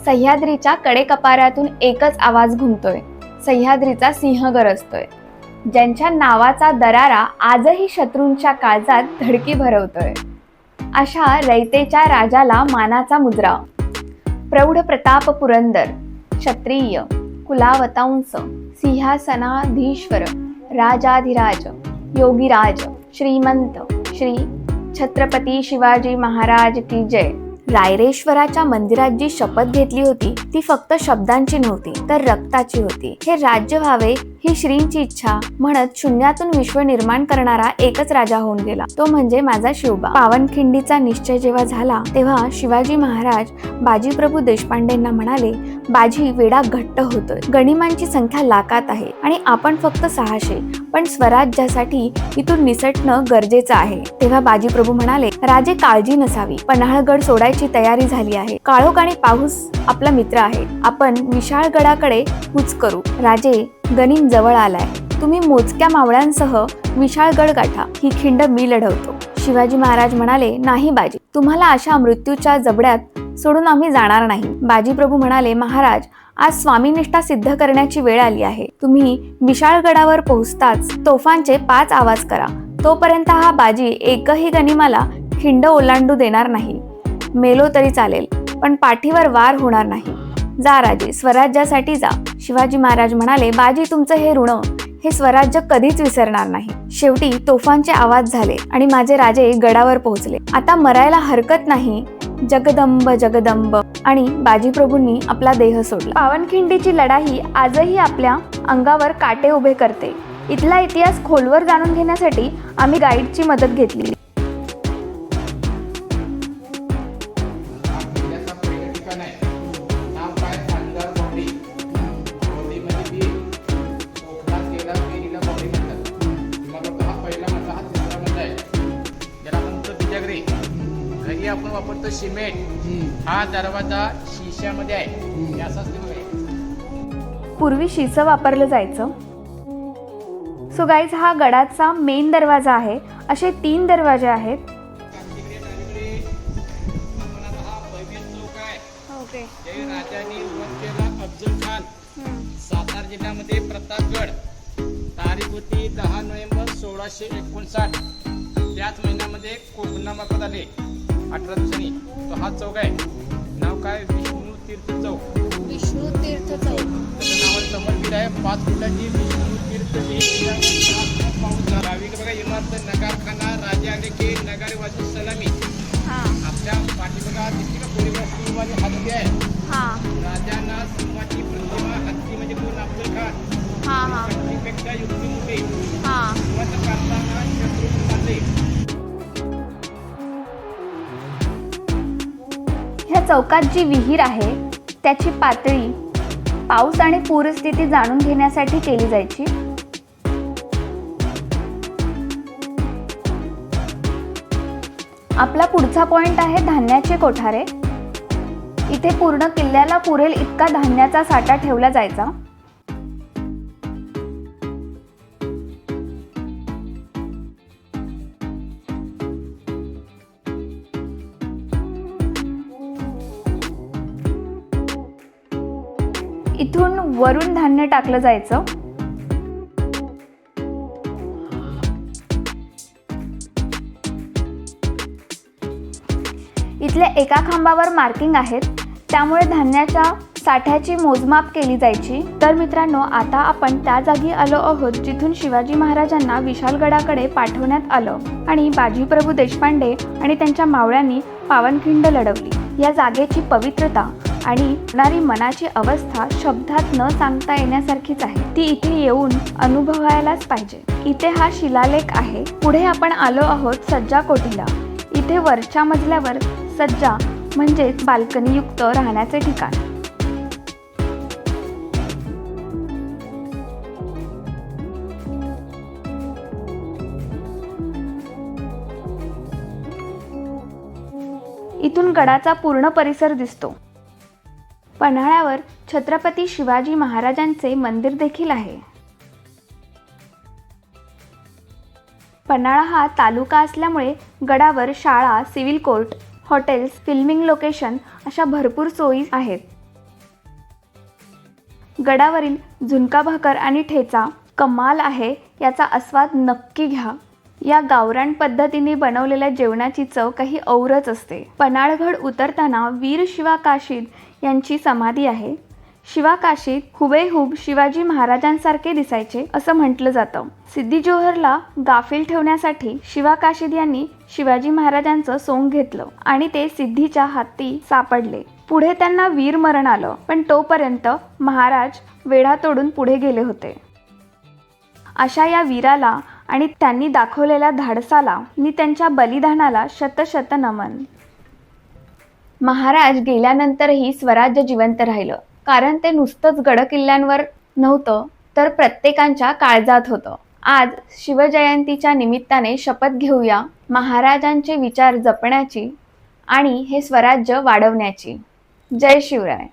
सह्याद्रीच्या कडेकपाऱ्यातून एकच आवाज घुमतोय, सह्याद्रीचा सिंह गरजतोय. ज्यांच्या नावाचा दरारा आजही शत्रूंच्या काळजात धडकी भरवतोय. अशा रयतेच्या राजाला मानाचा मुद्रा. प्रौढ प्रताप पुरंदर, क्षत्रिय, कुलावतांस, सिंहासनाधीश्वर, राजाधिराज, योगीराज, श्रीमंत, श्री छत्रपती शिवाजी महाराज की जय. रायरेश्वराच्या मंदिरात जी शपथ घेतली होती ती फक्त शब्दांची नव्हती तर रक्ताची होती. हे राज्य व्हावे ही श्रींची इच्छा म्हणत शून्यातून विश्व निर्माण करणारा एकच राजा होऊन गेला, तो म्हणजे माझा शिवबा. पावनखिंडीचा निश्चय जेव्हा झाला तेव्हा शिवाजी महाराज बाजीप्रभू देशपांडेंना म्हणाले, बाजी वेढा घट्ट होतोय, गनिमांची संख्या लाखात आहे आणि आपण फक्त 600, पण स्वराज्यासाठी इथून निसटणं गरजेचं आहे. तेव्हा बाजीप्रभू म्हणाले, राजे काळजी नसावी, पन्हाळगड सोडायची तयारी झाली आहे. काळोख आणि पाऊस आपला मित्र आहे, आपण विशाळगडाकडे कूच करू. राजे, गनिम जवळ आलाय, तुम्ही मोजक्या मावळ्यांसह विशाळगड गाठा, ही खिंड मी लढवतो. शिवाजी महाराज म्हणाले, नाही बाजी, तुम्हाला अशा मृत्यूच्या जबड्यात सोडून आम्ही जाणार नाही. बाजीप्रभू म्हणाले, महाराज, आज स्वामीनिष्ठा सिद्ध करण्याची वेळ आली आहे. तुम्ही विशाळगडावर पोहोचताच तोफांचे 5 आवाज करा. तोपर्यंत हा बाजी एकही गनिमाला खिंड ओलांडू देणार नाही. मेलो तरी चालेल, पण पाठीवर वार होणार नाही. जा राजे, स्वराज्यासाठी जा. शिवाजी महाराज म्हणाले, बाजी, तुमचं हे ऋण, हे स्वराज्य कधीच विसरणार नाही. शेवटी तोफांचे आवाज झाले आणि माझे राजे गडावर पोहोचले. आता मरायला हरकत नाही. जगदंब जगदंब. आणि बाजीप्रभूंनी आपला देह सोडला. पावनखिंडीची लढाई आजही आपल्या अंगावर काटे उभे करते. इथला इतिहास खोलवर जाणून घेण्यासाठी आम्ही गाईडची मदत घेतली. आपण वापरतो सिमेंट, हा दरवाजा शिशामध्ये आहे. पूर्वी शिसं वापरलं जायचं. सो गाईज, हा गडाचा मेन दरवाजा आहे. असे 3 दरवाजे आहेत. राजांनी वध केला अफजल खान. सातारा जिल्ह्यामध्ये प्रतापगड. तारीख होती 10 नोव्हेंबर 1659. त्याच महिन्यामध्ये कोकणा मार्फत आले 18 दिवसांनी. तो हा चौक आहे. नाव काय? विष्णू तीर्थ चौक. विष्णू तीर्थ चौक. त्याचं नाव समर्पित आहे. 5 फुटाची विष्णू तीर्थ गावी बघा इमारत नगारखाना. राजा आले की नगारे वाजू सलामी. आपल्या पाठी बघा दिसते का कोळीवाडी वाली हत्ती आहे. राजांना सिंहाची प्रतिमा. हत्ती म्हणजे कोण? अफजल खान. शक्तीपेक्षा युक्ती मोठी. मत करताना शत्रू मारले. ह्या चौकात जी विहीर आहे त्याची पातळी पाऊस आणि पूरस्थिती जाणून घेण्यासाठी केली जायची. आपला पुढचा पॉइंट आहे धान्याचे कोठारे. इथे पूर्ण किल्ल्याला पुरेल इतका धान्याचा साठा ठेवला जायचा. इथून वरून धान्य टाकलं जायचं. इथल्या एका खांबावर मार्किंग आहेत, त्यामुळे धान्याच्या साठ्याची मोजमाप केली जायची. तर मित्रांनो, आता आपण त्या जागी आलो आहोत जिथून शिवाजी महाराजांना विशाळगडाकडे पाठवण्यात आलं आणि बाजीप्रभू देशपांडे आणि त्यांच्या मावळ्यांनी पावनखिंड लढवली. या जागेची पवित्रता आणि होणारी मनाची अवस्था शब्दात न सांगता येण्यासारखीच आहे. ती इथे येऊन अनुभवायलाच पाहिजे. इथे हा शिलालेख आहे. पुढे आपण आलो आहोत सज्जा कोठीला. इथे वरच्या मजल्यावर सज्जा म्हणजेच बाल्कनीयुक्त राहण्याचे ठिकाण. इथून गडाचा पूर्ण परिसर दिसतो. पन्हाळ्यावर छत्रपती शिवाजी महाराजांचे मंदिर देखील आहे. पन्हाळा हा तालुका असल्यामुळे गडावर शाळा, civil court, hotels, filming location अशा भरपूर सोयी आहेत. गडावरील झुणका भाकर आणि ठेचा कमाल आहे, याचा आस्वाद नक्की घ्या. या गावरान पद्धतीने बनवलेल्या जेवणाची चव काही औरच असते. पन्हाळगड उतरताना वीर शिवा काशीद यांची समाधी आहे. शिवा काशीद हुबेहूब शिवाजी महाराजांसारखे दिसायचे असं म्हटलं जातं. सिद्दी जोहरला गाफील ठेवण्यासाठी शिवा काशीद यांनी शिवाजी महाराजांचं सोंग घेतलं आणि ते सिद्धीच्या हाती सापडले. पुढे त्यांना वीरमरण आलं, पण तोपर्यंत महाराज वेढा तोडून पुढे गेले होते. अशा या वीराला आणि त्यांनी दाखवलेल्या धाडसाला नि त्यांच्या बलिदानाला शतशत नमन. महाराज गेल्यानंतरही स्वराज्य जिवंत राहिलं, कारण ते नुसतंच गडकिल्ल्यांवर नव्हतं, तर प्रत्येकाच्या काळजात होतं. आज शिवजयंतीच्या निमित्ताने शपथ घेऊया महाराजांचे विचार जपण्याची आणि हे स्वराज्य वाढवण्याची. जय शिवराय.